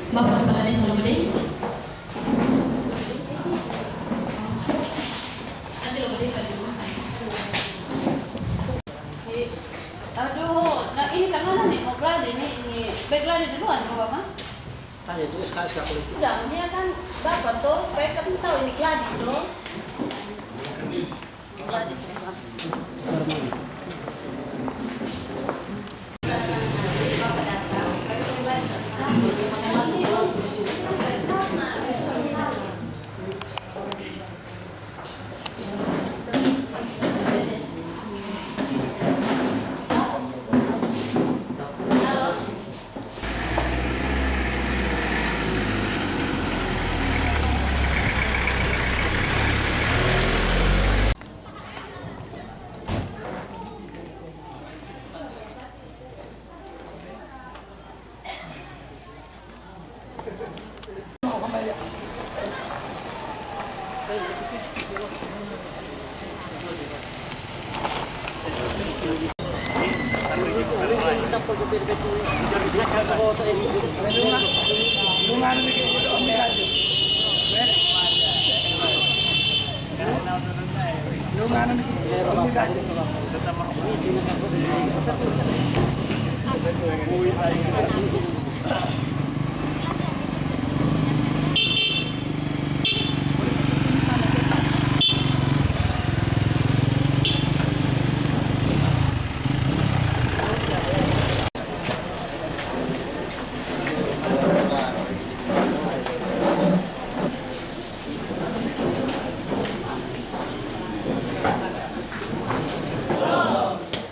Bapak Kepala Desa Lobodei. Aduh, nah ini kan mana nih mau gladi ini baik gladi duluan Bapak? Tanya itu sekali Udah, ini kan Bapak tuh supaya kamu tahu ini gladi tuh. Gladi Bapak datang, supaya kamu gladi.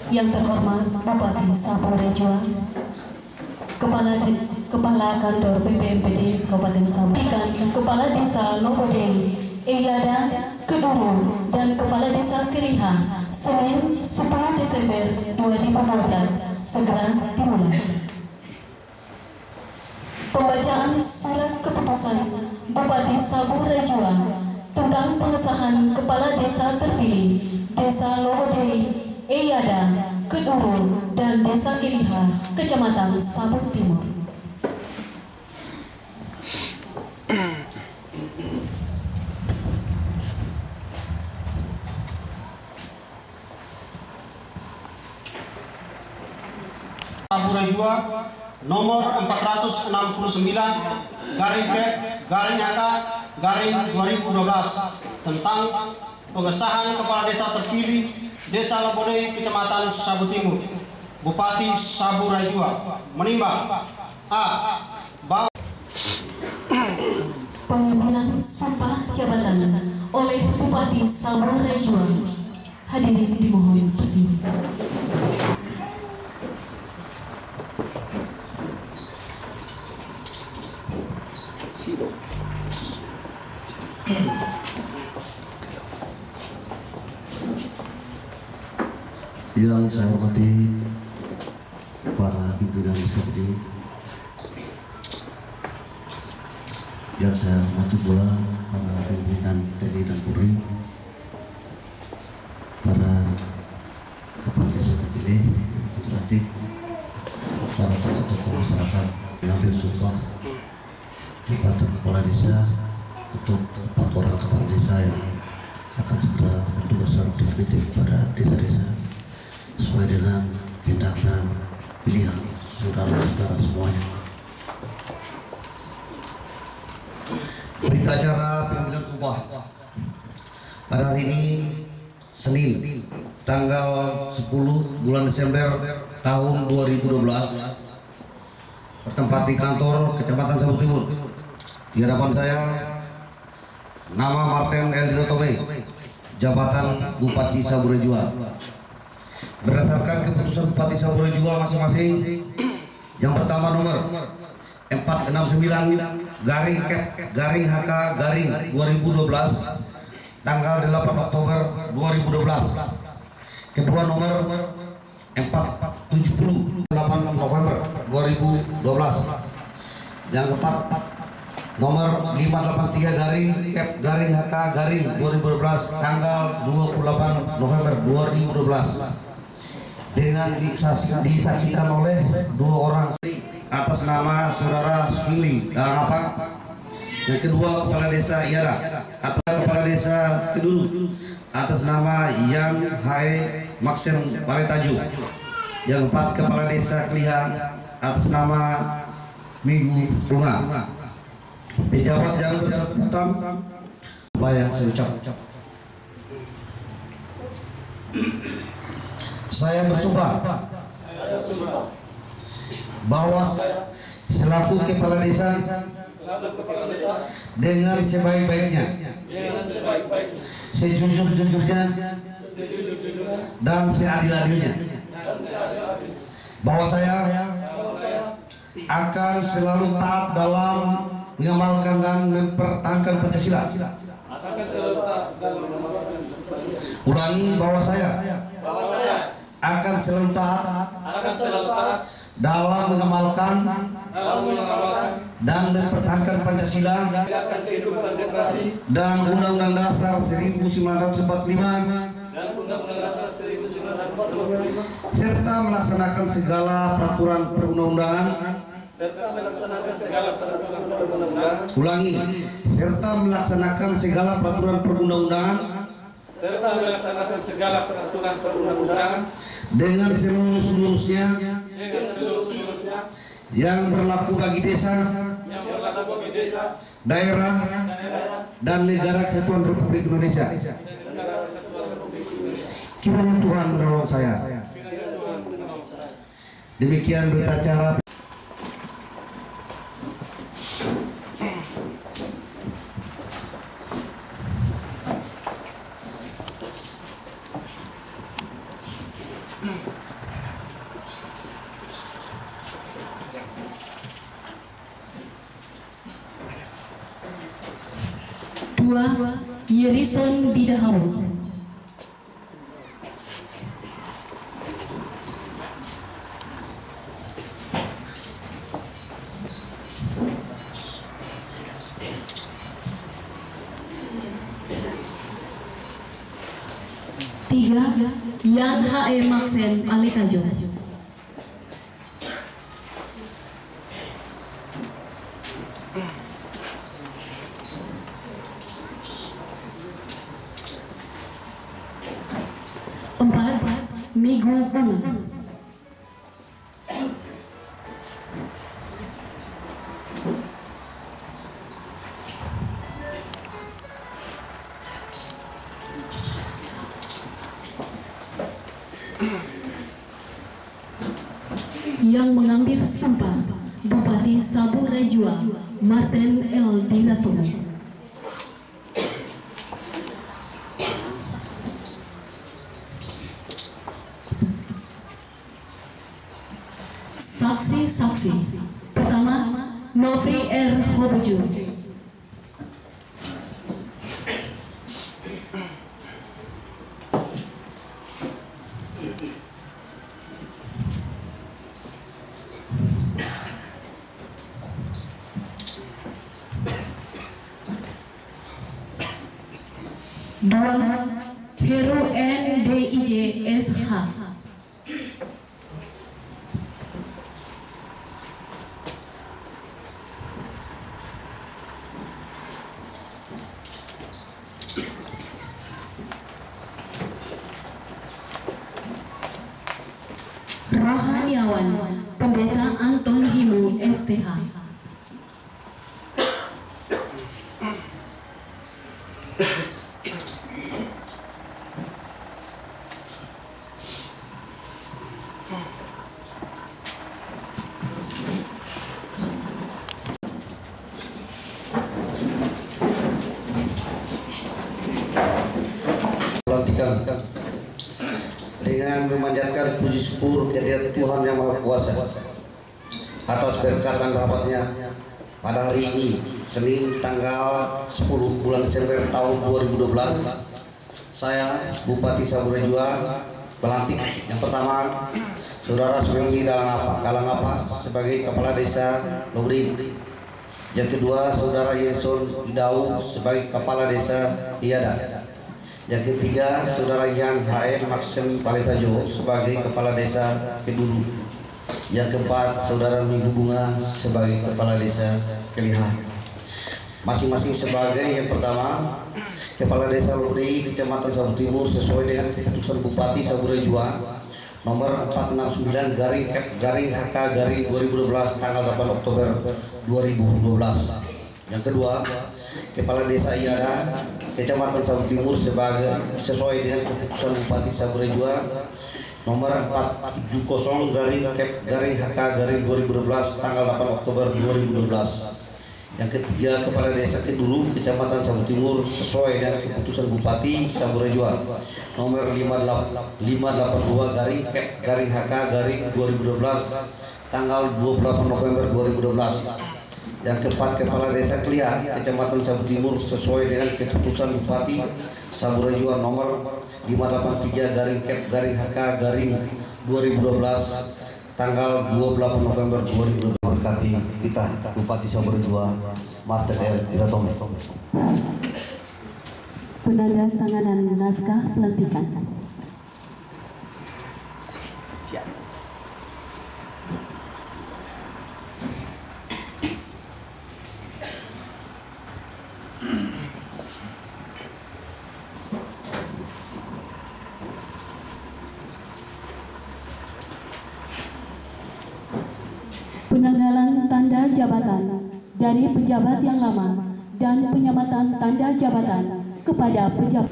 Yang terhormat Bupati Sabur Rejoa, Kepala Kantor BPMPD Kabupaten Sabur, Kepala Desa Lobodei, Eyada Keduru, dan Kepala Desa Kiriha, Senin 10 Desember 2012 segera dimulai. Pembacaan surat keputusan Bupati Sabur Rejoa tentang pengesahan Kepala Desa terpilih Desa Lobodei, Eyada, Keduru, dan Desa Kiriha, Kecamatan Sabur Timur. Sabur Rejoa nomor 469 garing HK garing 2012 tentang pengesahan Kepala Desa terpilih Desa Lobodei, Kecamatan Sabur Timur. Bupati Sabur Rejoa menimbang A. Bahwa pengambilan sumpah jabatan oleh Bupati Sabur Rejoa. Hadirin dimohon berdiri. Yang saya hormati para pimpinan eksekutif, yang saya hormati pula para pimpinan TNI dan Polri, para kepala desa terpilih yang terlatih, para tokoh-tokoh masyarakat mengambil sumpah jabatan kepala desa untuk 4 orang kepala desa yang akan segera bertugas secara definitif pada desa-desa sesuai dengan kehendak dan pilihan saudara-saudara semuanya. Berita acara pengambilan sumpah pada hari ini Senin tanggal 10 bulan Desember tahun 2012 bertempat di kantor Kecamatan Sabur Timur. Di hadapan saya nama Martin L. Tome, jabatan Bupati Sabur Rejoa. Berdasarkan keputusan Bupati Sabur Rejoa masing-masing, yang pertama nomor 469 garing HK garing 2012 tanggal 8 Oktober 2012. Kedua nomor 470 8 November 2012. Yang keempat, nomor 583 garing Kep garing HK garing 2012 tanggal 28 November 2012 dengan disaksikan oleh 2 orang atas nama saudara Swili dalam apa? Yang kedua, kepala desa Iara atau kepala desa Keduru atas nama Yan Hae Maksen Paletaju. Yang keempat, kepala desa Kliha atas nama Minggu Bunga. Pejabat yang bersangkutan apa yang saya ucap. Saya bersumpah bahwa selaku kepala desa dengan sebaik-baiknya, sejujur-jujurnya dan seadil-adilnya, bahwa saya akan selalu taat dalam mengamalkan dan mempertahankan Pancasila. Ulangi, bahwa saya akan selalu taat dalam mengamalkan dan mempertahankan Pancasila dan Undang-Undang Dasar 1945 serta melaksanakan segala peraturan perundang-undangan. Ulangi, serta melaksanakan segala peraturan perundang-undangan dengan seluruh-seluruhnya yang berlaku bagi desa, daerah, dan negara kesatuan Republik Indonesia. Kiranya Tuhan menolong saya. Demikian berita acara. Dua, Yerison Bidahawa. Tiga, Yan Hae Maksen Paletaju. Empat, Minggu Bunga. Yang mengambil sumpah, Bupati Saburejua Martin L. Dinatomo. Saksi-saksi. Pertama, Nofri R. Hobojo. Dua, Heru N. DIJ SH. Rohaniawan Pendeta Anton Himu STH. Dengan memanjatkan puji syukur kehadirat Tuhan Yang Maha Kuasa atas berkat dan rahmatnya pada hari ini, Senin tanggal 10 bulan Desember tahun 2012, saya Bupati Saburejua pelantik yang pertama Saudara Sweli Kalangapa sebagai Kepala Desa Lobring Yang kedua, Saudara Yeson Idau sebagai Kepala Desa Iada. Yang ketiga, Saudara Yang HM Maxim Paletajo sebagai Kepala Desa Kedulu. Yang keempat, Saudara Minggu Bunga sebagai Kepala Desa Kelihat. Masing-masing sebagai yang pertama, Kepala Desa Luri Kecamatan Sabu Timur sesuai dengan keputusan Bupati Saburejua nomor 469 garing HK garing 2012 tanggal 8 Oktober 2012. Yang kedua, Kepala Desa Iada Kecamatan Sabu Timur sesuai dengan keputusan Bupati Saburejua nomor 470 garing HK garing 2012 tanggal 8 Oktober 2012. Yang ketiga, Kepala Desa Kedulu Kecamatan Sabu Timur sesuai dengan keputusan Bupati Saburejua nomor 582 garing HK garing 2012 tanggal 28 November 2012. Yang keempat, Kepala Desa Kelihat Kecamatan Sabu Timur sesuai dengan keputusan Bupati Saburejua nomor 583 garing HK garing 2012 tanggal 28 November 2012. Berkati kita Bupati Saburejua Martin L. Iratome. Penandatanganan naskah pelantikan. Penanggalan tanda jabatan dari pejabat yang lama dan penyamatan tanda jabatan kepada pejabat.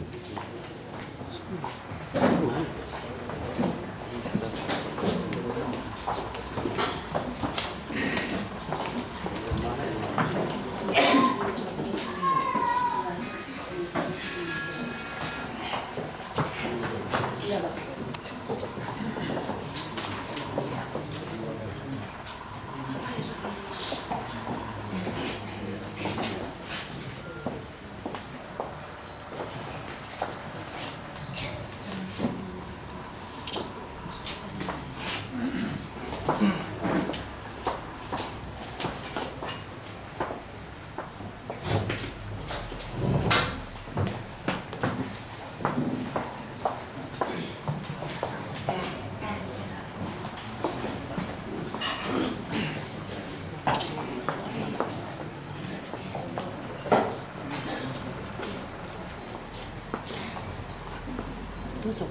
Tusuk.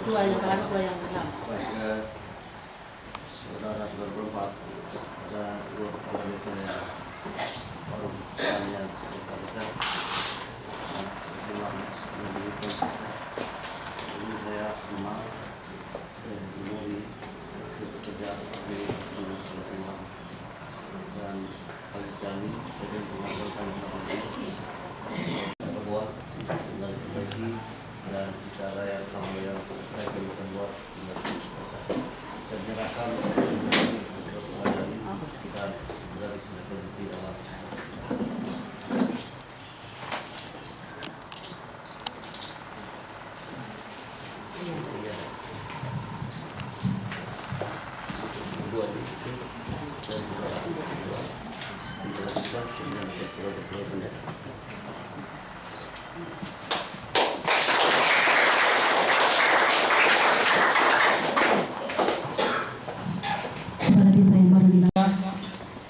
Dua yang kanan, dua yang kanan. Baik, saudara berempat ada dua kepala desa yang baru yang kita ini saya Ima dari bekerja di dan kali kami jadi mengamalkan buat tinggal diperbaiki dan cara yang sama yang saya berikan buat dan menyerahkan untuk menghadiri dan dari di dalam dua di situ dan dua bendera.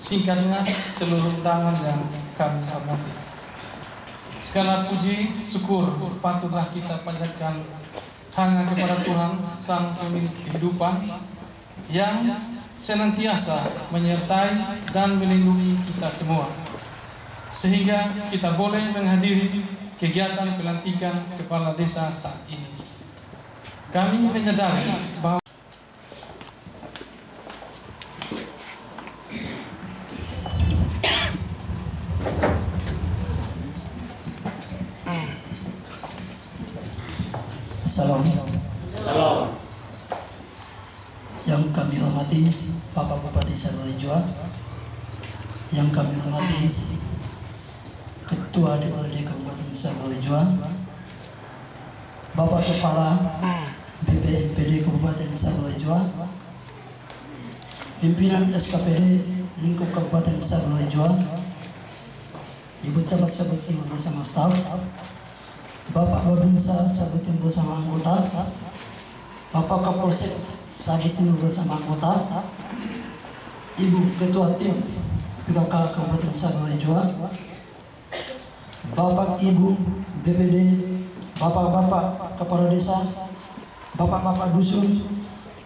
Singkatnya, seluruh undangan yang kami hormati. Segala puji, syukur patutlah kita panjatkan hanya kepada Tuhan, Sang Pemilik kehidupan, yang senantiasa menyertai dan melindungi kita semua, sehingga kita boleh menghadiri kegiatan pelantikan kepala desa saat ini. Kami menyadari bahwa Salam. Yang kami hormati Bapak Bupati Saburai, yang kami hormati Ketua DPRD Kabupaten Saburai, Bapak Kepala BPMPD Kabupaten Saburai, pimpinan SKPD lingkup Kabupaten Saburai, Ibu Camat Sabutim bersama staf, Bapak Babinsa Sabutim bersama anggota, Bapak Kapolsek Sabutim bersama anggota, Ibu Ketua Tim PKK Kabupaten Saburai, Bapak Ibu BPD, Bapak-bapak Kepala Desa, Bapak-bapak dusun,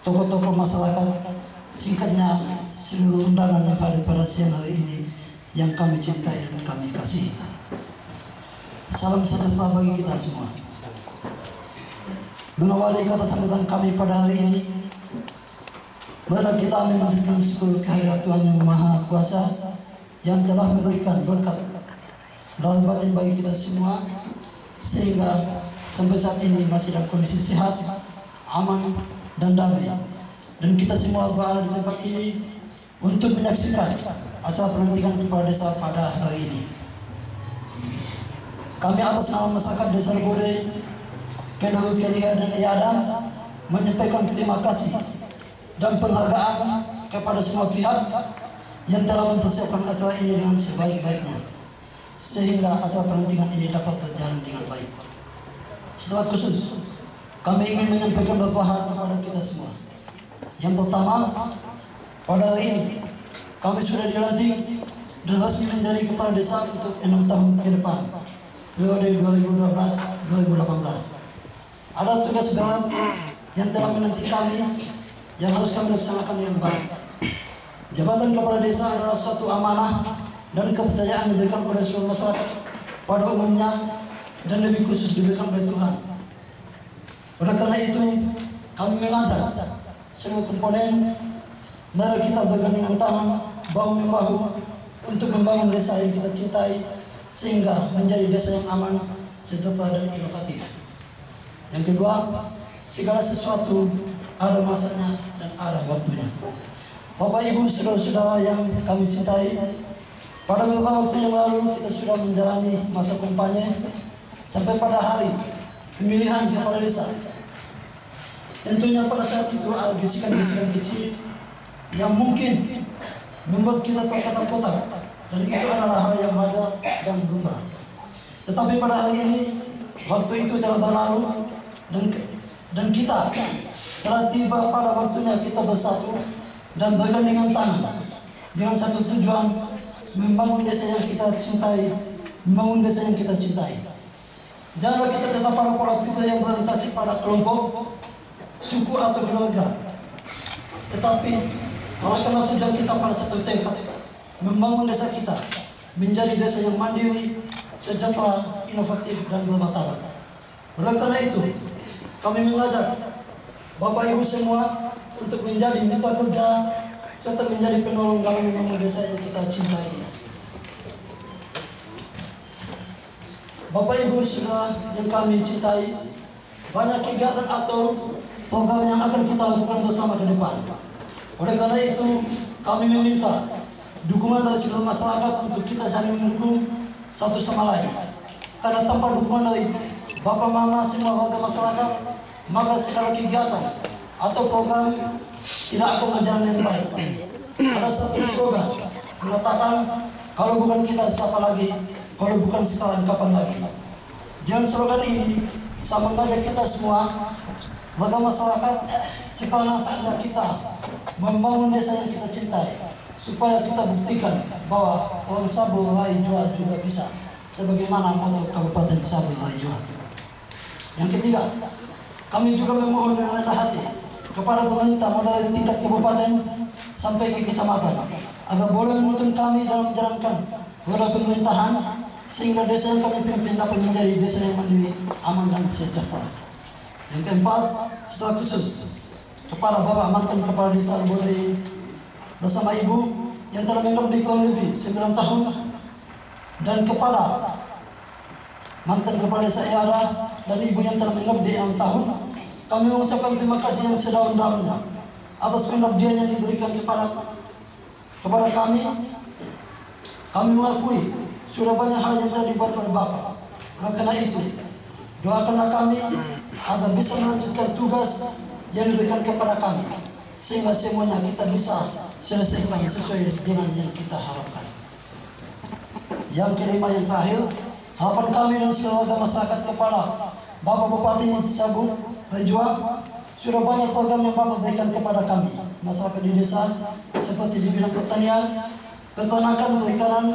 tokoh-tokoh masyarakat, singkatnya seluruh undangan yang hadir pada siang hari ini yang kami cintai dan kami kasih. Salam sejahtera bagi kita semua. Mengawali kata sambutan kami pada hari ini, mari kita memanjatkan syukur kehadirat Tuhan Yang Maha Kuasa yang telah memberikan berkat lahir batin bagi kita semua, sehingga sampai saat ini masih dalam kondisi sehat, aman, dan damai. Dan kita semua berada di tempat ini untuk menyaksikan acara pelantikan kepala desa pada hari ini. Kami atas nama masyarakat Desa Lebore, Kedua Kelia dan Iada menyampaikan terima kasih dan penghargaan kepada semua pihak yang telah mempersiapkan acara ini dengan sebaik-baiknya, sehingga acara pelantikan ini dapat berjalan dengan baik. Secara khusus, kami ingin menyampaikan beberapa hal kepada kita semua. Yang pertama, pada hari ini kami sudah dilantik dan resmi menjadi kepala desa untuk 6 tahun ke depan, periode 2012-2018. Ada tugas berat yang telah menanti kami yang harus kami laksanakan dengan baik. Jabatan kepala desa adalah suatu amanah dan kepercayaan yang diberikan oleh seluruh masyarakat pada umumnya dan lebih khusus diberikan oleh Tuhan. Oleh karena itu, kami mengajak semua komponen, mari kita bergandengan tangan bahu-membahu untuk membangun desa yang kita cintai, sehingga menjadi desa yang aman, sejahtera, dan inovatif. Yang kedua, segala sesuatu ada masanya dan ada waktunya. Bapak Ibu, saudara-saudara yang kami cintai, pada beberapa waktu yang lalu kita sudah menjalani masa kampanye sampai pada hari pemilihan kepala desa. Tentunya pada saat itu ada gesekan-gesekan kecil yang mungkin membuat kita terkotak-kotak, dan itu adalah hal yang wajar dan lumrah. Tetapi pada hari ini, waktu itu telah berlalu dan kita telah tiba pada waktunya kita bersatu dan bergandengan tangan dengan satu tujuan, membangun desa yang kita cintai, membangun desa yang kita cintai. Janganlah kita tetap pada pola pikir yang berorientasi pada kelompok, suku atau keluarga, tetapi karena tujuan kita pada satu tekad, membangun desa kita menjadi desa yang mandiri, sejahtera, inovatif, dan bermartabat. Oleh karena itu, kami mengajak Bapak Ibu semua untuk menjadi mitra kerja serta menjadi penolong dalam membangun desa yang kita cintai. Bapak Ibu saudara yang kami cintai, banyak kegiatan atau program yang akan kita lakukan bersama ke depan. Oleh karena itu, kami meminta dukungan dari seluruh masyarakat untuk kita saling mendukung satu sama lain. Karena tanpa dukungan dari Bapak Mama semua warga masyarakat, maka segala kegiatan atau program tidak akan berjalan dengan baik. Ada satu slogan mengatakan, kalau bukan kita siapa lagi, kalau bukan sekarang kapan lagi. Dengan slogan ini, sama mengajak kita semua warga masyarakat, sekarang saatnya kita membangun desa yang kita cintai, supaya kita buktikan bahwa orang Sabu Rai Jua juga bisa sebagaimana moto Kabupaten Sabu Rai Jua. Yang ketiga, kami juga memohon dengan rendah hati kepada pemerintah mulai tingkat kabupaten sampai ke kecamatan agar boleh menuntun kami dalam menjalankan roda pemerintahan sehingga desa yang kami pimpin dapat menjadi desa yang mandiri, aman dan sejahtera. Yang keempat, secara khusus kepada Bapak mantan Kepala Desa Bode bersama Ibu yang telah mengabdi kurang lebih 9 tahun, dan kepada mantan Kepala Desa Iara dan Ibu yang telah mengabdi 6 tahun, kami mengucapkan terima kasih yang sedalam-dalamnya atas pengabdian yang diberikan kepada kami. Kami mengakui sudah banyak hal yang telah dibuat oleh Bapak. Oleh karena itu, doakanlah kami agar bisa melanjutkan tugas yang diberikan kepada kami, sehingga semuanya kita bisa selesaikan sesuai dengan yang kita harapkan. Yang kelima, yang terakhir, harapan kami dan seluruh masyarakat kepada Bapak Bupati Sabu Rai Jua, sudah banyak program yang Bapak berikan kepada kami masyarakat di desa, seperti di bidang pertanian, peternakan, perikanan,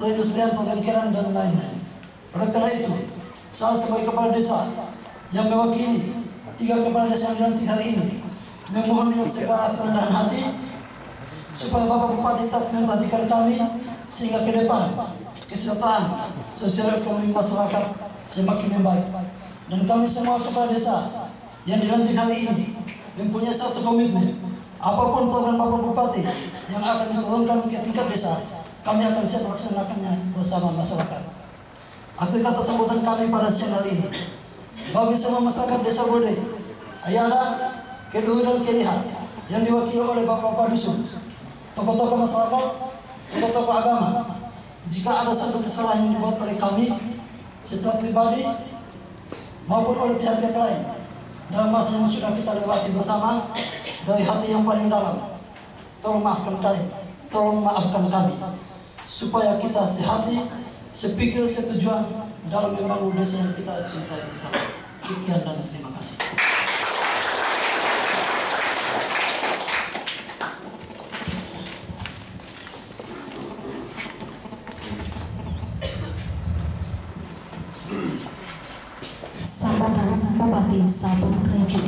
perindustrian, perbankan, dan lain-lain. Oleh karena itu, saya sebagai kepala desa yang mewakili 3 kepala desa yang dilantik hari ini, memohon dengan segala kerendahan hati supaya Bapak Bupati tetap memperhatikan kami sehingga ke depan kesejahteraan sosial ekonomi masyarakat semakin membaik. Dan kami semua kepala desa yang dilantik hari ini mempunyai satu komitmen, apapun program Bapak Bupati yang akan diturunkan ke tingkat desa, kami akan siap melaksanakannya bersama masyarakat. Akhir kata sambutan kami pada siang hari ini, bagi semua masyarakat desa Bode, Ayana, Kedua dan Kelihat yang diwakili oleh Bapak-Bapak Dusun, tokoh-tokoh masyarakat, tokoh-tokoh agama, jika ada satu kesalahan yang dibuat oleh kami secara pribadi maupun oleh pihak-pihak lain dalam masa yang sudah kita lewati bersama dari hati yang paling dalam, tolong maafkan kami supaya kita sehati, sepikir, setujuan dalam membangun desa yang kita cintai bersama. Sekian dan terima kasih. Sambutan Bupati Sabu Rai Jua.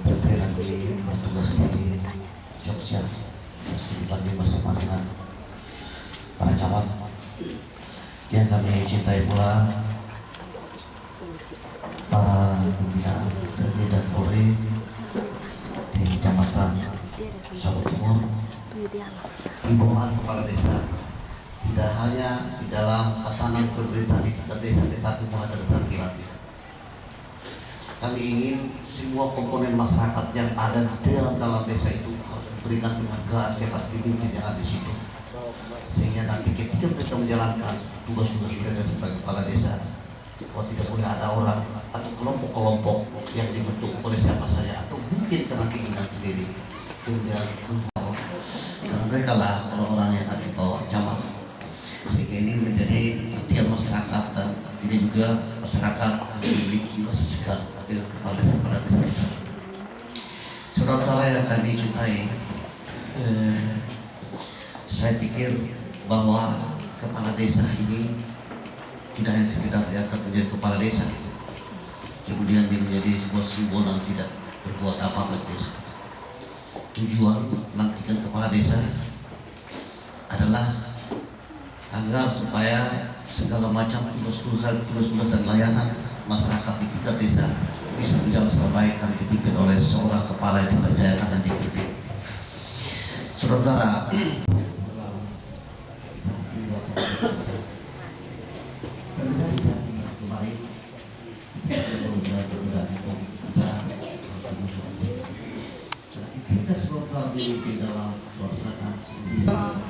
Berkenan di bertugas di Jogja, dipanggil bersama dengan para camat yang kami cintai pula, para pembina TNI dan Polri di Kecamatan Sabu Timur, himbauan kepala desa tidak hanya di dalam tatanan pemerintah di tingkat desa, tetapi mulai dari perwakilannya. Kami ingin semua komponen masyarakat yang ada di dalam desa itu harus diberikan penghargaan kepada pemimpin yang ada di situ, sehingga nanti ketika mereka menjalankan tugas-tugas mereka sebagai kepala desa, bahwa tidak boleh ada orang atau kelompok-kelompok yang dibentuk oleh siapa saja atau mungkin karena keinginan sendiri, kemudian karena mereka lah orang-orang yang ada di bawah camat, sehingga ini menjadi perhatian masyarakat, dan ini juga masyarakat memiliki rasa segar dengan kepala desa kita. Saudara-saudara yang kami cintai, saya pikir bahwa kepala desa ini tidak hanya sekedar diangkat menjadi kepala desa, kemudian dia menjadi sebuah simbol yang tidak berbuat apa-apa di desa. Tujuan pelantikan kepala desa adalah agar supaya segala macam tugas-tugas dan layanan masyarakat di tingkat desa bisa berjalan secara baik karena dipimpin oleh seorang kepala yang dipercayakan dan dipimpin. Saudara,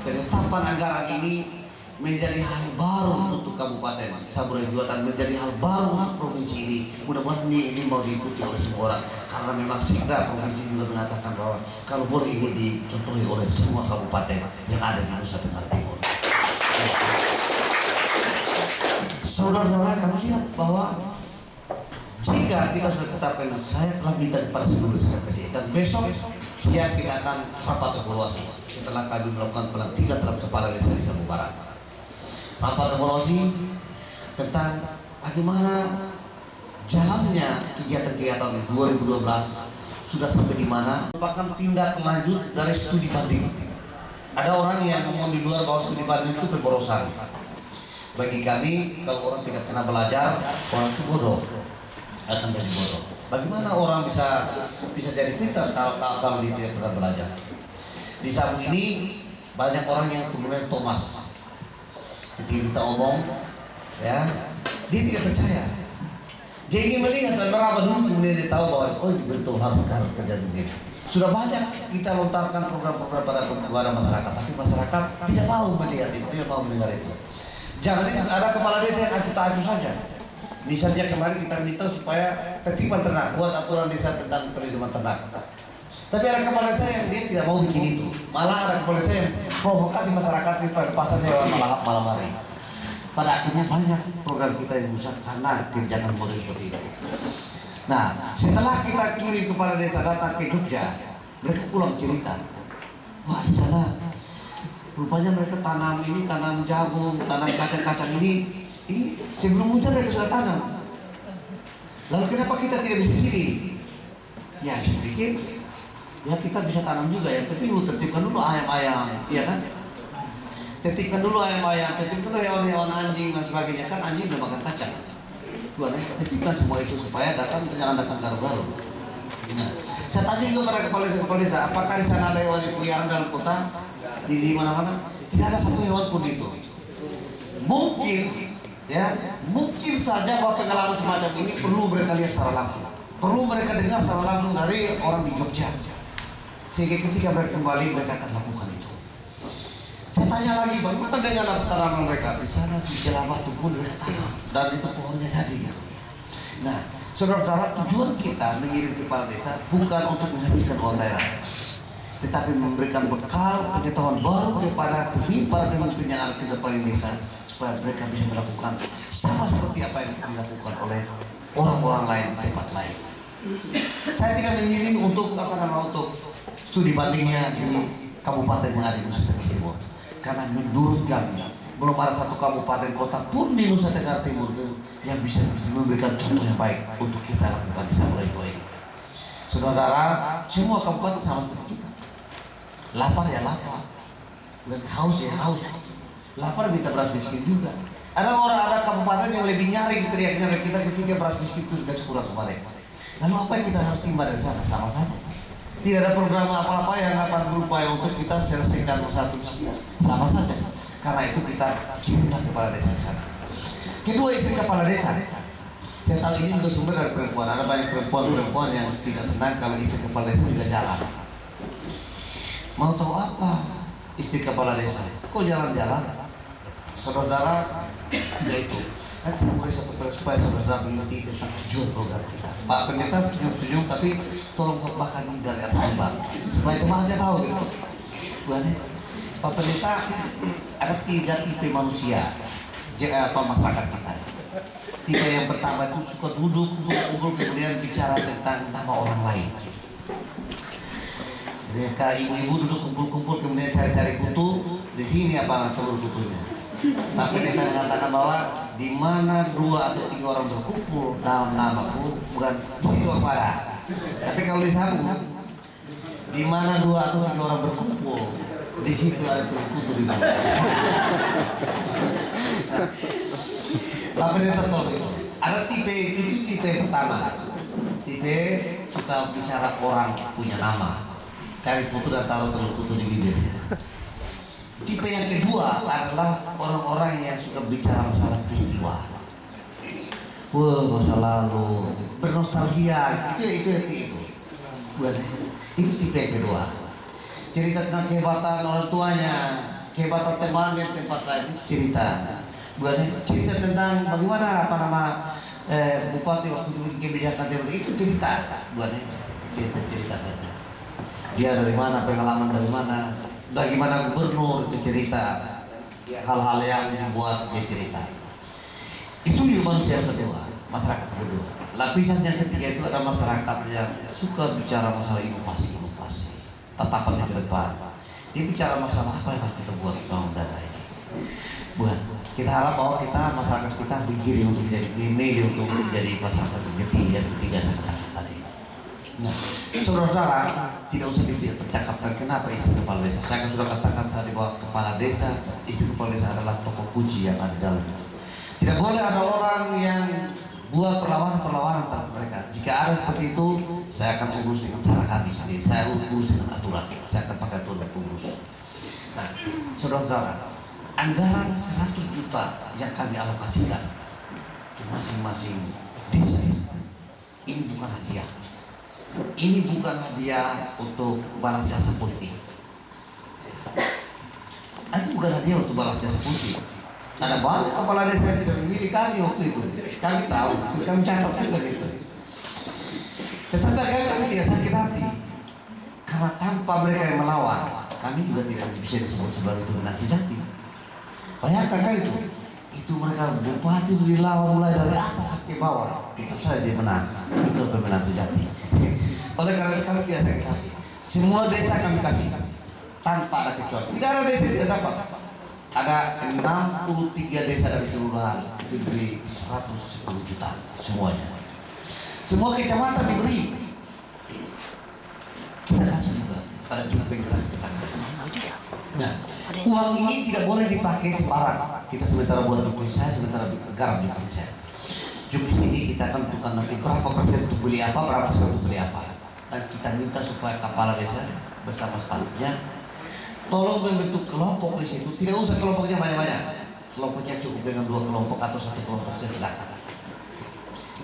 penetapan anggaran ini menjadi hal baru untuk Kabupaten Sabu Rai Jua dan menjadi hal baru untuk provinsi ini. Mudah-mudahan ini mau diikuti oleh semua orang, karena memang sehingga provinsi juga mengatakan bahwa kalau boleh ini dicontohi oleh semua kabupaten yang ada di Nusa Tenggara Timur. Saudara-saudara, kami lihat bahwa jika kita sudah tetapkan, saya telah minta kepada seluruh SKPD dan besok siang kita akan rapat evaluasi setelah kami melakukan pelantikan terhadap kepala desa di Sabu Barat. Rapat evaluasi tentang bagaimana jalannya kegiatan-kegiatan 2012 sudah sampai di mana, merupakan tindak lanjut dari studi banding. Ada orang yang ngomong di luar bahwa studi banding itu pemborosan. Bagi kami, kalau orang tidak pernah belajar, orang itu bodoh, akan jadi bodoh. Bagaimana orang bisa jadi pintar kalau dia tidak pernah belajar? Di Sabu ini banyak orang yang kemudian Thomas. Ketika kita omong, ya, dia tidak percaya. Dia ingin melihat dan meraba dulu, kemudian dia tahu bahwa oh betul harus kerja begini. Sudah banyak kita lontarkan program-program pada masyarakat, tapi masyarakat tidak mau melihat itu, tidak mau mendengar itu. Jangan ada kepala desa yang acuh-acuh saja. Misalnya kemarin kita minta supaya tertiban ternak, buat aturan desa tentang perlindungan ternak. Tapi ada kepala desa yang dia tidak mau bikin itu. Malah ada kepala desa yang provokasi masyarakat di pasar hewan malam hari. Pada akhirnya banyak program kita yang rusak karena kebijakan model seperti itu. Nah, setelah kita kirim kepala desa datang ke Jogja, mereka pulang cerita. Wah, di sana rupanya mereka tanam jagung, tanam kacang-kacang ini sebelum hujan mereka sudah tanam. Lalu kenapa kita tidak bisa sendiri? Ya saya pikir ya kita bisa tanam juga, yang penting lu tertibkan dulu ayam-ayam, iya kan? Tertibkan dulu ayam-ayam, tertibkan dulu hewan-hewan anjing dan sebagainya, kan anjing udah makan kacang. Tertibkan semua itu supaya jangan datang garu-garu. Nah, saya tanya juga pada kepala desa, apakah di sana ada hewan yang peliharaan dalam kota? Di mana-mana tidak ada satu hewan pun itu. Mungkin saja bahwa pengalaman semacam ini perlu mereka lihat secara langsung, perlu mereka dengar secara langsung dari orang di Jogja, sehingga ketika mereka kembali mereka akan lakukan itu. Saya tanya lagi, bagaimana dengan tanaman mereka? Di sana di Jalan Batu pun mereka tanam dan itu pohonnya jadi gitu. Nah, saudara-saudara, tujuan kita mengirim kepala desa bukan untuk menghabiskan uang daerah, tetapi memberikan bekal pengetahuan baru kepada pemimpin yang ada di kepala desa supaya mereka bisa melakukan sama seperti apa yang dilakukan oleh orang-orang lain di tempat lain. Saya tidak memilih untuk studi bandingnya di kabupaten yang ada di Nusa Tenggara Timur, karena menurut kami belum ada satu kabupaten kota pun di Nusa Tenggara Timur yang bisa memberikan contoh yang baik untuk kita lakukan di Saburejwa ini. Saudara, semua kabupaten sama seperti kita. Lapar ya lapar, dan haus ya haus. Lapar minta beras miskin juga. Ada kabupaten yang lebih nyaring teriaknya dari kita ketika beras miskin itu tidak sekurang kemarin. Lalu apa yang kita harus timba dari sana? Sama saja. Tidak ada program apa-apa yang akan berupaya untuk kita selesaikan masalah miskin. Sama saja. Karena itu kita kirimlah kepala desa di sana. Kedua, istri kepala desa. Saya tahu ini juga sumber dari perempuan. Ada banyak perempuan yang tidak senang kalau istri kepala desa juga jalan. Mau tahu apa istri kepala desa? Kok jalan-jalan? Saudara, tidak itu. Nanti saya mulai supaya saudara mengerti tentang tujuan program kita. Pak Pendeta senyum-senyum, tapi tolong khotbahkan ini dari atas mimbar supaya jemaatnya tahu gitu. Pak Pendeta, ada 3 tipe manusia masyarakat kita. Tipe yang pertama itu suka duduk, kumpul kemudian bicara tentang nama orang lain. Mereka ibu-ibu duduk kumpul-kumpul kemudian cari-cari kutu. Di sini apa telur kutunya? Nah, pendeta mengatakan bahwa di mana 2 atau 3 orang berkumpul dalam namaku, bukan itu apa? Tapi kalau di Sabu, di mana 2 atau 3 orang berkumpul, di situ ada telur kutu di mana? Nah, pendeta tahu itu. Ada tipe pertama. Tipe suka bicara orang punya nama. Cari kutu dan taruh telur kutu di bibirnya. Tipe yang kedua adalah orang-orang yang suka bicara masalah peristiwa. Wah, masa lalu, bernostalgia, itu. Itu tipe yang kedua. Cerita tentang kehebatan orang tuanya, kehebatan temannya di tempat lain, itu cerita. Cerita tentang bagaimana bupati waktu bikin kebijakan itu cerita. Cerita saja. Dia dari mana, pengalaman dari mana, bagaimana gubernur itu cerita, hal-hal yang dibuat dia cerita. Itu juga manusia yang kedua, masyarakat kedua. Lapisan yang ketiga itu ada masyarakat yang suka bicara masalah inovasi. tatapannya ke depan. Dia bicara masalah apa yang harus kita buat bangun daerah ini. Buat kita harap bahwa masyarakat kita digiring untuk menjadi memilih untuk menjadi masyarakat sejati yang ketiga saya katakan tadi. Nah, saudara-saudara, tidak usah dipercakapkan kenapa istri kepala desa. Saya sudah katakan tadi bahwa kepala desa, istri kepala desa adalah tokoh kunci yang ada dalam itu. Tidak boleh ada orang yang buat perlawanan antara mereka. Jika ada seperti itu, saya akan urus dengan cara kami sendiri. Saya urus dengan aturan. Saya akan pakai aturan dan urus. Nah, saudara-saudara, anggaran 100 juta yang kami alokasikan ke masing-masing desa ini bukan hadiah. Ini bukan hadiah untuk balas jasa politik. Ini bukan hadiah untuk balas jasa politik. Ada banyak kepala desa yang tidak memilih kami waktu itu. Kami tahu, itu kami catat juga itu. Tetapi agar kami tidak sakit hati, karena tanpa mereka yang melawan, kami juga tidak bisa disebut sebagai pemenang sejati. Bayangkan kan itu mereka bupati dilawan mulai dari atas sampai bawah, itu saja dia menang, itu pemenang sejati. Oleh karena itu kami tidak sakit hati. Semua desa kami kasih tanpa ada kecuali. Tidak ada desa yang tidak dapat. Ada 63 desa dari kelurahan itu diberi 110 juta semuanya. Semua kecamatan diberi. Kita kasih juga pada jumlah penggerak kita kasih. Nah, uang ini tidak boleh dipakai sembarang. Kita sementara buat juknis saya, sementara garap juknis saya. Juknis ini kita akan tentukan nanti berapa persen untuk beli apa, berapa persen untuk beli apa. Dan kita minta supaya kepala desa bersama stafnya tolong membentuk kelompok di situ. Tidak usah kelompoknya banyak-banyak. Kelompoknya cukup dengan 2 kelompok atau 1 kelompok saja silakan.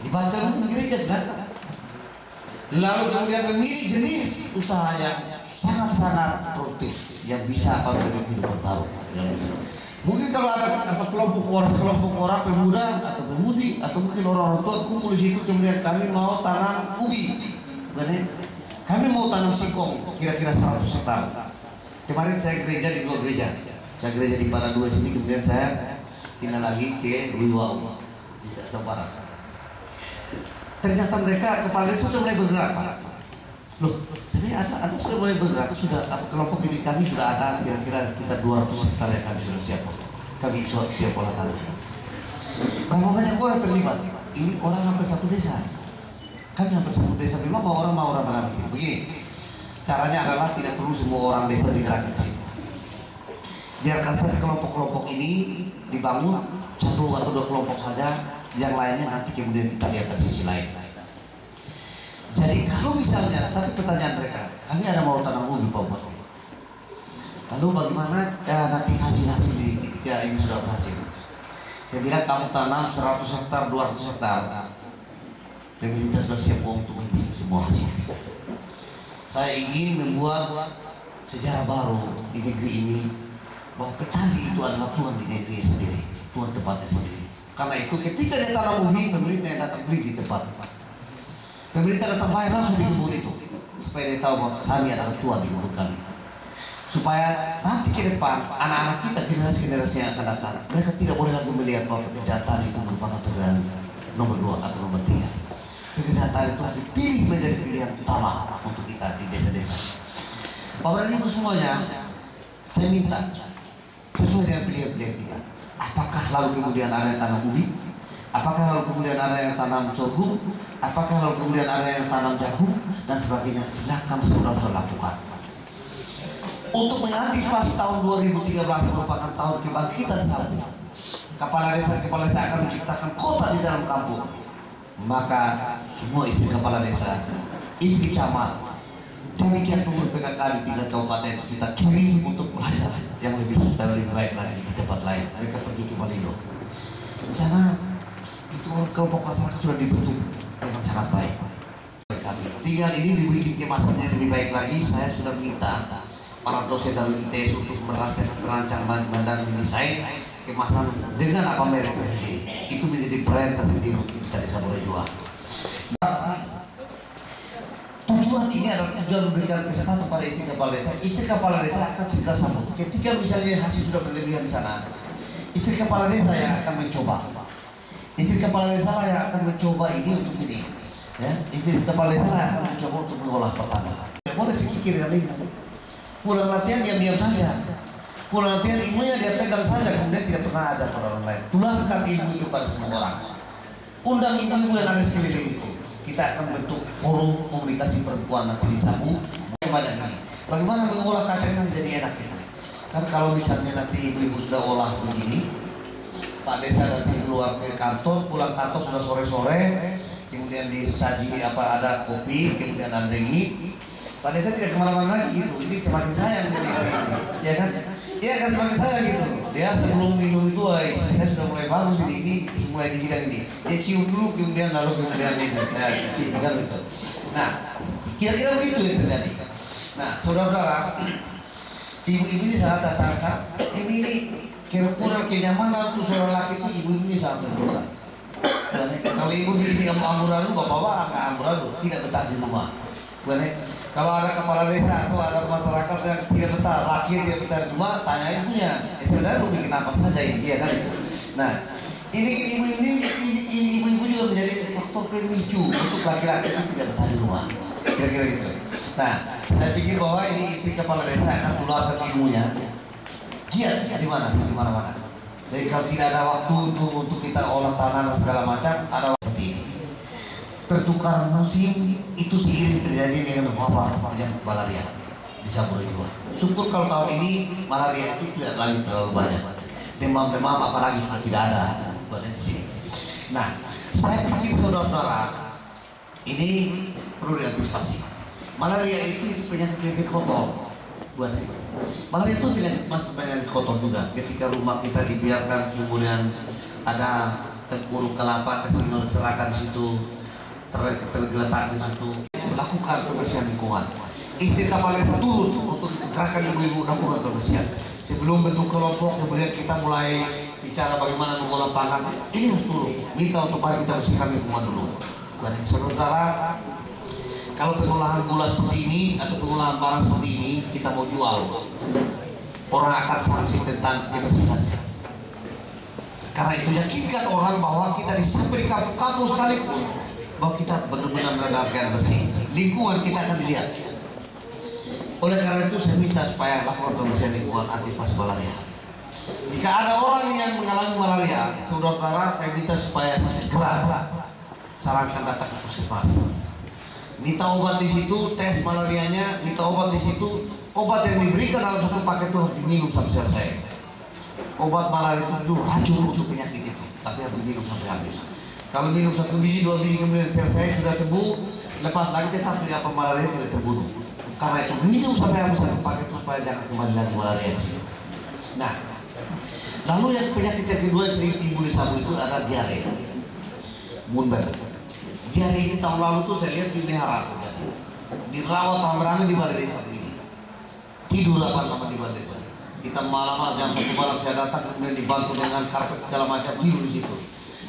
Dibaca mungkin gereja silakan. Lalu kemudian memilih jenis usaha yang sangat-sangat produktif yang bisa memberikan kehidupan baru. Mungkin kalau ada kelompok orang pemuda atau pemudi atau mungkin orang tua kumpul di situ kemudian kami mau tanam ubi, kami mau tanam singkong kira-kira 100 hektar. Kemarin saya gereja di 2 gereja. Saya gereja di Para 2 sini, kemudian saya pindah lagi ke Luiwau di Jawa Barat. Ternyata mereka kepala desa sudah mulai bergerak, Pak. Loh, jadi ada sudah mulai bergerak, sudah kelompok ini kami sudah ada kira-kira kita 200 hektar yang kami sudah siap. Kami siap olah tanah. Berapa banyak orang terlibat? Ini orang hampir 1 desa. Kami hampir 1 desa. Memang mau orang begini. Begini. Caranya adalah tidak perlu semua orang desa digerakkan ke situ. Biarkan saja kelompok-kelompok ini dibangun 1 atau 2 kelompok saja, yang lainnya nanti kemudian kita lihat dari sisi lain. Jadi kalau misalnya, tapi pertanyaan mereka, kami ada mau tanam ubi Pak Bupati. Lalu bagaimana nanti hasil ketika ini sudah berhasil? Saya bilang kamu tanam 100 hektar, 200 hektar. Pemerintah sudah siap untuk membeli semua hasil. Saya ingin membuat sejarah baru di negeri ini, bahwa petani itu adalah Tuhan di negeri sendiri, Tuhan tempatnya sendiri. Karena itu ketika dia tanam ubi, pemerintah yang datang beli di tempat. Pemerintah datang bayar langsung di kebun itu, supaya dia tahu bahwa kami adalah Tuhan di kebun kami. Supaya nanti ke depan anak-anak kita, generasi-generasi yang akan datang, mereka tidak boleh lagi melihat bahwa kejahatan itu merupakan pilihan nomor 2 atau nomor 3. Kejahatan itu harus dipilih menjadi pilihan utama untuk kita di desa-desa. Bapak dan Ibu semuanya, saya minta sesuai dengan pilihan-pilihan kita. Apakah lalu kemudian ada yang tanam ubi? Apakah lalu kemudian ada yang tanam sorghum? Apakah lalu kemudian ada yang tanam jagung dan sebagainya? Silakan saudara-saudara lakukan. Untuk mengantisipasi tahun 2013 merupakan tahun kebangkitan satu. Kepala desa akan menciptakan kota di dalam kampung. Maka semua istri kepala desa, istri camat, demikian pengurus PKK di tingkat kabupaten kita kirim untuk belajar yang lebih dan lebih baik lagi di tempat lain. Mereka pergi ke Malindo. Di sana itu kelompok masyarakat sudah dibentuk dengan sangat baik. Tinggal ini dibikin kemasan yang lebih baik lagi. Saya sudah minta para dosen dari ITS untuk merancang dan mendesain kemasan dengan apa merek sendiri. Itu menjadi brand tersendiri untuk kita desa Borejua. Tujuan ini adalah tujuan memberikan kesempatan pada istri kepala desa. Istri kepala desa akan segera sambut. Ketika misalnya hasil sudah berlebihan di sana, istri kepala desa yang akan mencoba. Istri kepala desa lah yang akan mencoba ini untuk ini. Ya, istri kepala desa lah yang akan mencoba untuk mengolah pertanian. Tidak boleh sekikir dengan ini. Pulang latihan diam-diam saja. Pulang latihan ilmunya dia pegang saja, kemudian tidak pernah ada pada orang lain. Tularkan ilmu itu pada semua orang. Undang ibu-ibu yang ada sekeliling itu. Kita akan bentuk forum komunikasi perempuan nanti di Sabu. Bagaimana mengolah kacang yang menjadi enak itu? Kan kalau misalnya nanti ibu-ibu sudah olah begini, Pak Desa nanti keluar ke kantor, pulang kantor sudah sore-sore, kemudian disaji ada kopi, kemudian ada ini. Pak Desa tidak kemana-mana lagi gitu. Ini semakin sayang jadi ini, ya kan? Iya kan semakin sayang gitu. Dia sebelum minum itu, saya sudah mulai bagus ini mulai dihidang ini. Dia cium dulu, kemudian ini, cium kan gitu. Nah, kira-kira begitu yang terjadi. Nah, saudara-saudara, ibu-ibu ini sangat ini kira-kira kenyamanan untuk seorang laki itu ibu ini sangat berguna. Dan kalau ibu ini amburadul, bapak-bapak agak amburadul, tidak betah di rumah. Kalau ada kepala desa atau ada masyarakat yang tidak betah, laki yang tidak betah di rumah, tanya ibunya. Sebenarnya lu bikin apa saja ini, iya kan? Nah, ini ibu-ibu juga menjadi faktor pemicu untuk laki-laki itu tidak betah di rumah. Kira-kira gitu. Nah, saya pikir bahwa ini istri kepala desa akan keluarkan ilmunya. Giat di mana-mana. Jadi kalau tidak ada waktu untuk kita olah tanah dan segala macam, ada seperti ini. Pertukaran musim itu seiring terjadi dengan wabah yang malaria di Sabu Rejua. Syukur kalau tahun ini malaria itu tidak lagi terlalu banyak. Demam-demam apalagi sudah tidak ada di sini. Nah, saya pikir saudara-saudara ini perlu diantisipasi. Malaria itu penyakit kotor. Malaria itu penyakit kotor juga. Ketika rumah kita dibiarkan kemudian ada tengkuruk kelapa keserakakan di situ, tergeletak di situ. Lakukan pembersihan lingkungan. Istri kepala desa turun untuk gerakan ibu-ibu lakukan pembersihan. Sebelum bentuk kelompok kemudian kita mulai bicara bagaimana mengolah pangan. Ini harus turun. Minta untuk mari kita bersihkan lingkungan dulu. Saudara, kalau pengolahan gula seperti ini atau pengolahan barang seperti ini kita mau jual, orang akan sanksi tentang kebersihannya. Karena itu yakinkan orang bahwa kita sampai di kampung sekalipun bahwa kita benar-benar menerapkan bersih. Lingkungan kita akan dilihat. Oleh karena itu saya minta supaya lakukan pembersihan lingkungan antisipasi malaria. Jika ada orang yang mengalami malaria, saudara-saudara, saya minta supaya segera sarankan datang ke puskesmas. Minta obat di situ, tes malarianya, minta obat di situ. Obat yang diberikan dalam satu paket itu harus diminum sampai selesai. Obat malaria itu racun untuk penyakit itu, tapi harus diminum sampai habis. Kalau minum 1 biji, 2 biji kemudian selesai sudah sembuh, lepas lagi tetap apa malaria tidak terbunuh. Karena itu minum sampai habis satu paket itu supaya jangan kembali lagi malaria di sini. Nah, lalu yang penyakit yang kedua yang sering timbul di Sabu itu adalah diare. Munber. Diare ini tahun lalu tuh saya lihat di Mehara terjadi. Dirawat rame-rame di balai desa ini. Tidur apa di balai desa. Kita malam jam 1 malam saya datang kemudian dibantu dengan karpet segala macam tidur di situ.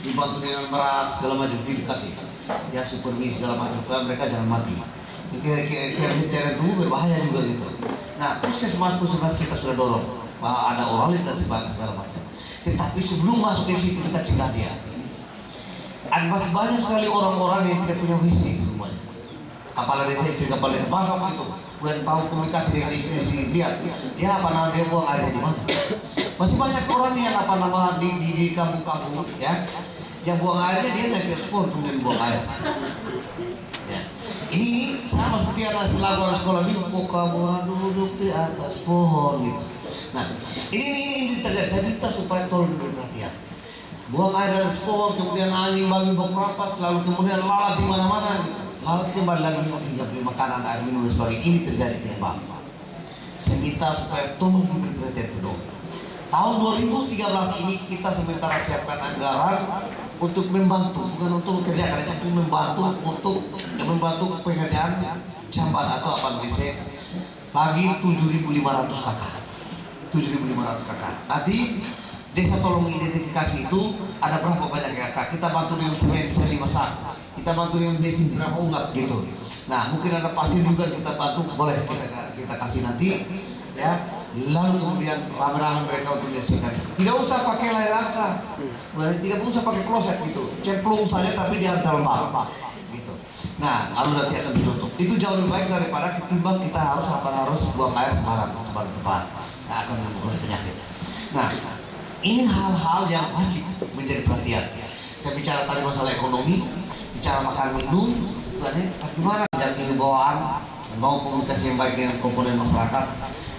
Dibantu dengan beras segala macam dikasih. Ya supermi segala macam supaya mereka jangan mati. Kira-kira dulu berbahaya juga gitu. Nah, puskesmas kita sudah dorong bahwa ada oralit dan segala macam. Tetapi sebelum masuk ke situ kita cegah dia. Dan masih banyak sekali orang-orang yang tidak punya visi semuanya. Kepala desa, istri kepala desa, masuk gitu. Bukan tahu komunikasi dengan istri, lihat dia apa nama dia buang airnya di mana. Masih banyak orang yang apa nama di kampung-kampung ya, yang buang airnya dia naik ke ekspor kemudian buang air. Ya. Ini sama seperti ada selagu sekolah di Pokawa duduk di atas pohon gitu. Nah, ini terjadi. Saya minta supaya tolong berperhatian. Buang air dari pohon, kemudian angin bagi beberapa, lalu kemudian lalat di mana-mana. Lalu kembali lagi hingga beli makanan, air minum dan sebagainya. Ini terjadi di Bangka. Saya minta supaya tolong diberi perhatian penuh. Tahun 2013 ini kita sementara siapkan anggaran untuk membantu, bukan untuk kerja, tapi membantu pekerjaan jamban atau apa namanya bagi 7.500 kakak. 7.500 kakak. Nanti desa tolong identifikasi itu ada berapa banyak kakak. Kita bantu dengan semen 5 sak. Kita bantu dengan bensin berapa ungat gitu. Nah, mungkin ada pasir juga kita bantu, boleh kita kasih nanti ya. Lalu kemudian rame-rame mereka untuk menyaksikan. Tidak usah pakai air raksa, tidak usah pakai kloset gitu. Cemplung saja tapi di dalam bak gitu. Nah, lalu nanti akan ditutup. Itu jauh lebih baik daripada ketimbang kita harus buang air sembarang tempat yang akan menimbulkan penyakit. Nah, ini hal-hal yang wajib menjadi perhatian. Saya bicara tadi masalah ekonomi, bicara makan minum, bagaimana menjadi himbauan, mau komunikasi yang baik dengan komponen masyarakat,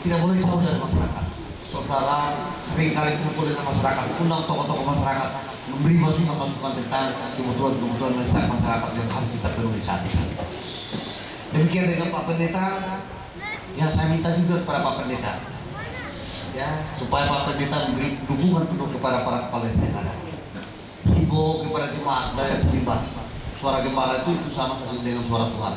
tidak boleh jauh dari masyarakat. Saudara seringkali kumpul dengan masyarakat, undang tokoh-tokoh masyarakat, memberi masukan tentang kebutuhan mendesak masyarakat yang harus kita penuhi saat ini. Demikian dengan Pak Pendeta, yang saya minta juga kepada Pak Pendeta, ya, supaya Pak Pendeta memberi dukungan penuh kepada para kepala desa yang ada. Himbau kepada jemaat dari terlibat. Suara gembala itu sama sekali dengan suara Tuhan.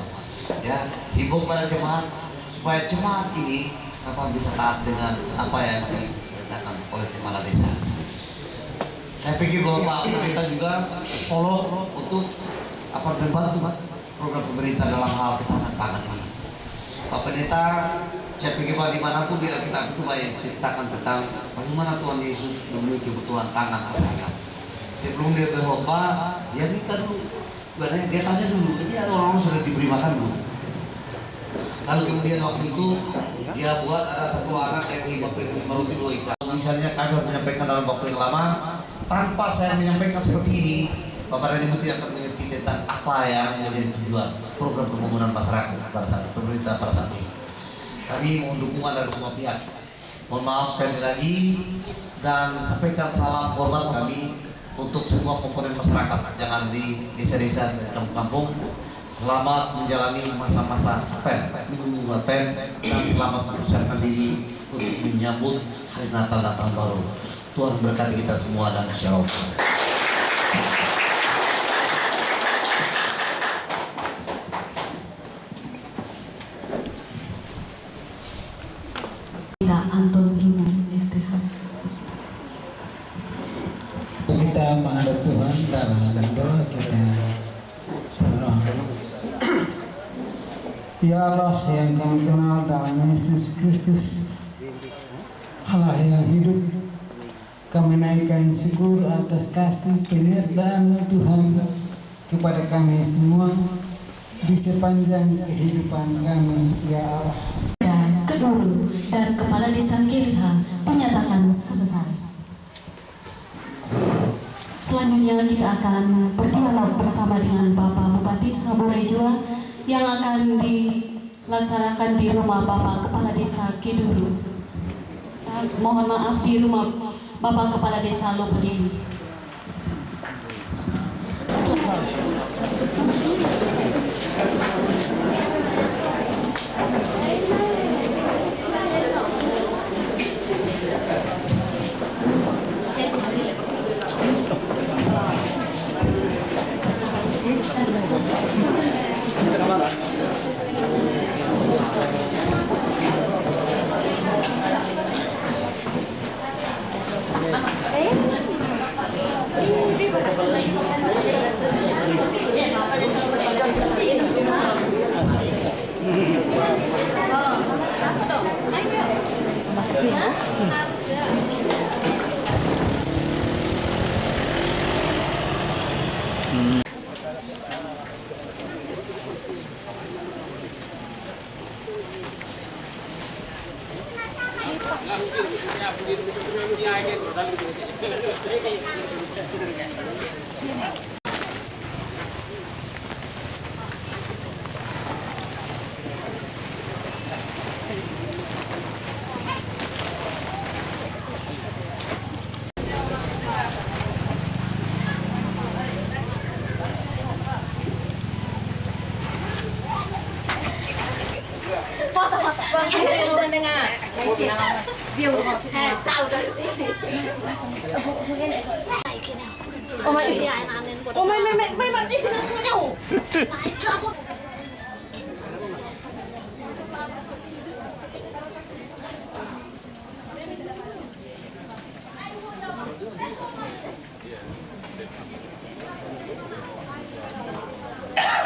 Ya, himbau kepada jemaat supaya jemaat ini bisa taat dengan apa yang diperintahkan oleh kepala desa. Saya pikir bahwa Pak Pendeta juga follow untuk membantu program pemerintah dalam hal ketahanan pangan ini. Pak Pendeta, saya pikir bahwa dimanapun di Alkitab itu banyak ceritakan tentang bagaimana Tuhan Yesus memenuhi kebutuhan pangan masyarakat. Sebelum dia berkhotbah, dia minta dulu, dia tanya dulu, ini ada orang sudah diberi makan dulu. Lalu kemudian waktu itu dia buat ada satu anak yang 5 roti 2 ikan. Misalnya kami menyampaikan dalam waktu yang lama, tanpa saya menyampaikan seperti ini, Bapak dan Ibu tidak akan mengerti tentang apa yang menjadi tujuan program pembangunan masyarakat pada saat pemerintah pada saat ini. Kami mohon dukungan dari semua pihak. Mohon maaf sekali lagi dan sampaikan salam hormat kami untuk semua komponen masyarakat yang ada di desa-desa dan kampung-kampung. Selamat menjalani masa-masa minggu-minggu Advent, dan selamat mempersiapkan diri untuk menyambut hari Natal dan Tahun Baru. Tuhan berkati kita semua dan Shalom. Kita Anton Bimo STH. Kita menghadap Tuhan dalam doa kita berdoa. Ya Allah yang kami kenal dalam Yesus Kristus, Allah yang hidup, kami naikkan syukur atas kasih penyertaan Tuhan kepada kami semua di sepanjang kehidupan kami, ya Allah. Keduru dan Kepala Desa Kiriha menyatakan selesai. Selanjutnya kita akan berdialog bersama dengan Bapak Bupati Saburai Jua yang akan dilaksanakan di rumah Bapak Kepala Desa Kiduru. Mohon maaf, di rumah Bapak Kepala Desa Lopudi.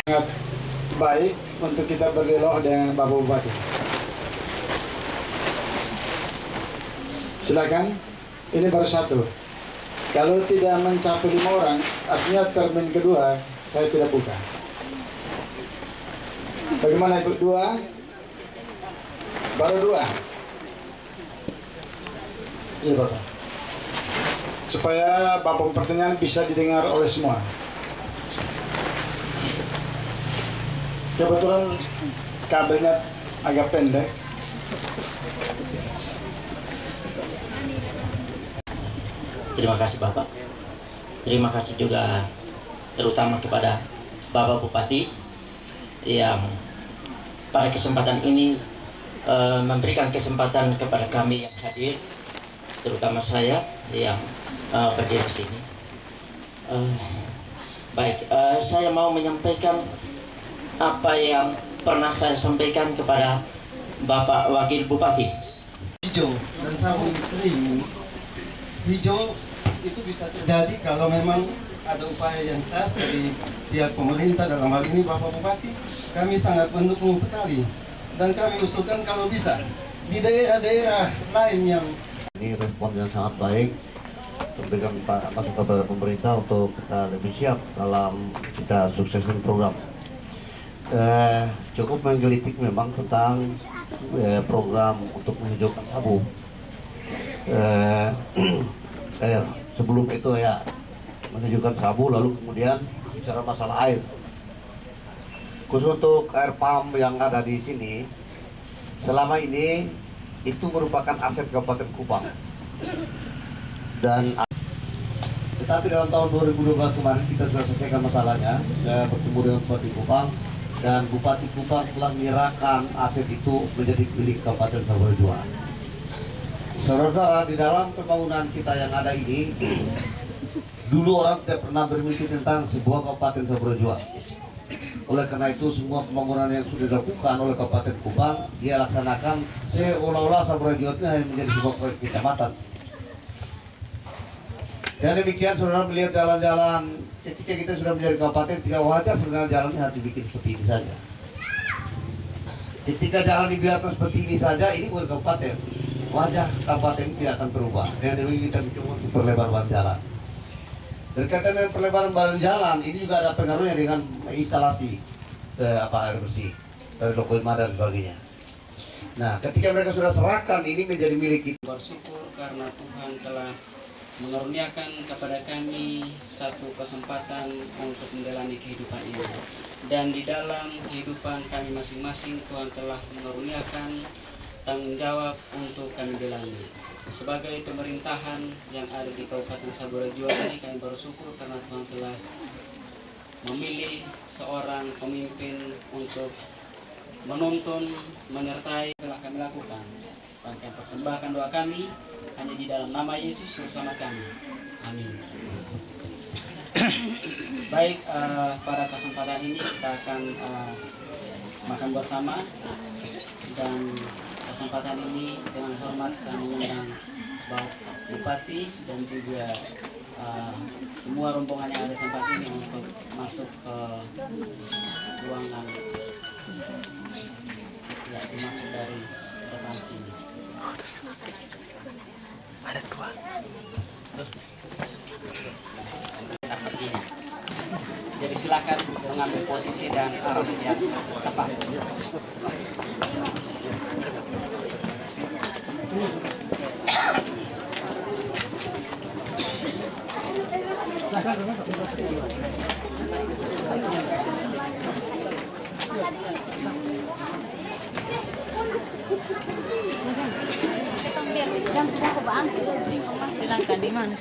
Sangat baik untuk kita berdialog dengan Bapak Bupati. Silakan, ini baru satu. Kalau tidak mencapai 5 orang, artinya termin kedua saya tidak buka. Bagaimana Ibu? 2? Baru 2? Iya Bapak. Supaya Bapak pertanyaan bisa didengar oleh semua. Kebetulan kabelnya agak pendek. Terima kasih Bapak. Terima kasih juga terutama kepada Bapak Bupati yang pada kesempatan ini memberikan kesempatan kepada kami yang hadir, terutama saya yang berdiri di sini. Saya mau menyampaikan apa yang pernah saya sampaikan kepada Bapak Wakil Bupati. Hijau dan sabun kering. Hijau itu bisa terjadi kalau memang ada upaya yang keras dari pihak pemerintah, dalam hal ini Bapak Bupati. Kami sangat mendukung sekali dan kami usulkan kalau bisa di daerah-daerah lain yang ini respon yang sangat baik, memberikan masukan kepada pemerintah untuk kita lebih siap dalam kita sukseskan program. Cukup menggelitik memang tentang program untuk menghijaukan Sabu. Sebelum itu ya menunjukkan Sabu, lalu kemudian bicara masalah air. Khusus untuk air pump yang ada di sini, selama ini itu merupakan aset Kabupaten Kupang. Dan tetapi dalam tahun 2012 kemarin kita sudah selesaikan masalahnya. Saya bertemu dengan Bupati Kupang dan Bupati Kupang telah menyerahkan aset itu menjadi milik Kabupaten Saburejua. Saudara-saudara, di dalam pembangunan kita yang ada ini, dulu orang tidak pernah bermimpi tentang sebuah Kabupaten Saburejua. Oleh karena itu, semua pembangunan yang sudah dilakukan oleh Kabupaten Kupang, dia laksanakan seolah-olah Saburejua itu hanya menjadi sebuah kecamatan. Dan demikian, saudara melihat jalan-jalan, ketika kita sudah menjadi kabupaten, tidak wajar sebenarnya jalannya harus dibikin seperti ini saja. Ketika jalan dibiarkan seperti ini saja, ini bukan kabupaten. Wajah kabupaten tidak akan berubah. Dan demikian kita mencoba untuk perlebar badan jalan. Berkaitan dengan perlebaran badan jalan, ini juga ada pengaruhnya dengan instalasi air bersih dari Lokoima dan sebagainya. Nah, ketika mereka sudah serahkan, ini menjadi milik kita. Bersyukur karena Tuhan telah mengaruniakan kepada kami satu kesempatan untuk menjalani kehidupan ini. Dan di dalam kehidupan kami masing-masing, Tuhan telah mengaruniakan tanggung jawab untuk kami jalani. Sebagai pemerintahan yang ada di Kabupaten Saburejua ini, kami bersyukur karena Tuhan telah memilih seorang pemimpin untuk menuntun, menyertai telah kami lakukan. Dan kami persembahkan doa kami hanya di dalam nama Yesus bersama kami. Amin. Baik, pada kesempatan ini kita akan makan bersama, dan kesempatan ini dengan hormat saya mengundang Bapak Bupati dan juga semua rombongan yang ada di tempat ini untuk masuk ke ruangan ya dimaksud dari depan sini. Ada 2. Seperti ini. Jadi silakan mengambil posisi dan arah yang tepat. Sedangkan di mana?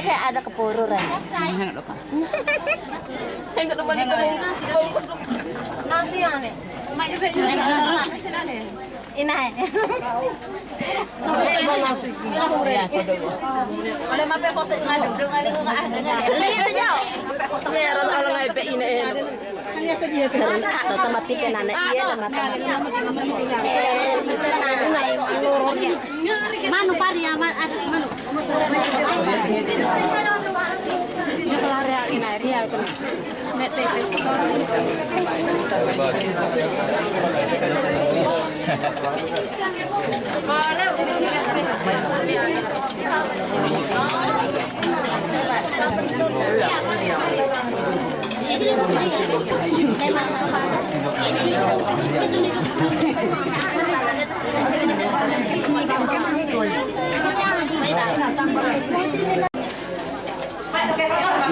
kayak ada kepuru kan. Enggak ada balik nasi ane. Ina. Ada mape kotak ngadu dong ali ko ka. Lihat aja. Mape kotak. Ya rasa orang ngai pe ina. Hanya tu dia. Atau mati ke nenek dia dan makan. Manu pari ya manu.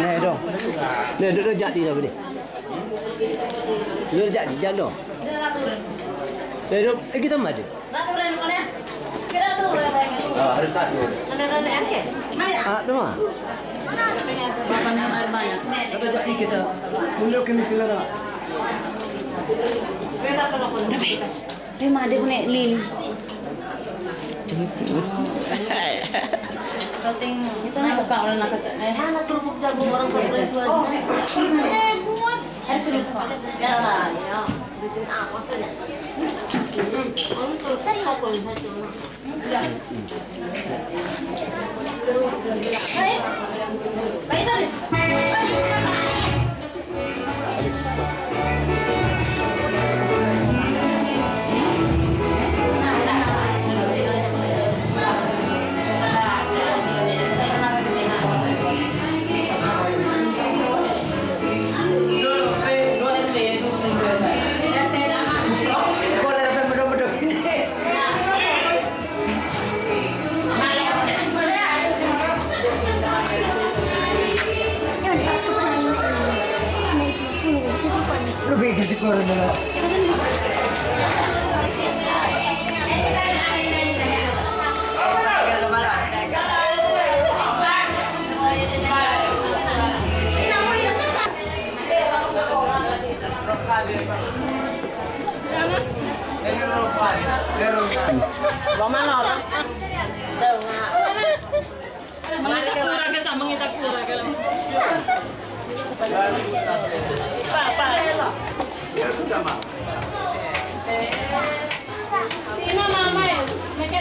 Nè đâu. Nè nó jadi dah ni. Nó jadi jalo. Nè đâu, kita madu. Laturan mana? Kira tu Harus satu. Nenek angke. Maya. Dua. Makan yang air banyak. Apa jadi kita? Mundur ke misi lara. Mereka kalau pun. Dia mah dia punya lil. Setting itu nak buka orang nak kacau. Anak kerupuk jagung orang sampai jual. Buat. Ya lah, ya. Bikin apa saja. Tadi kau pun satu. Baik. Baik tadi. Lebih kasih korang dulu. Bawa orang. Tahu nggak? Kurang ke sama kita kurang kalau. Apa? Ini mama ya, mereka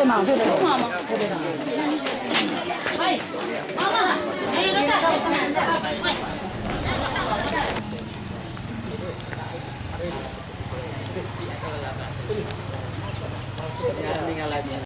Mama.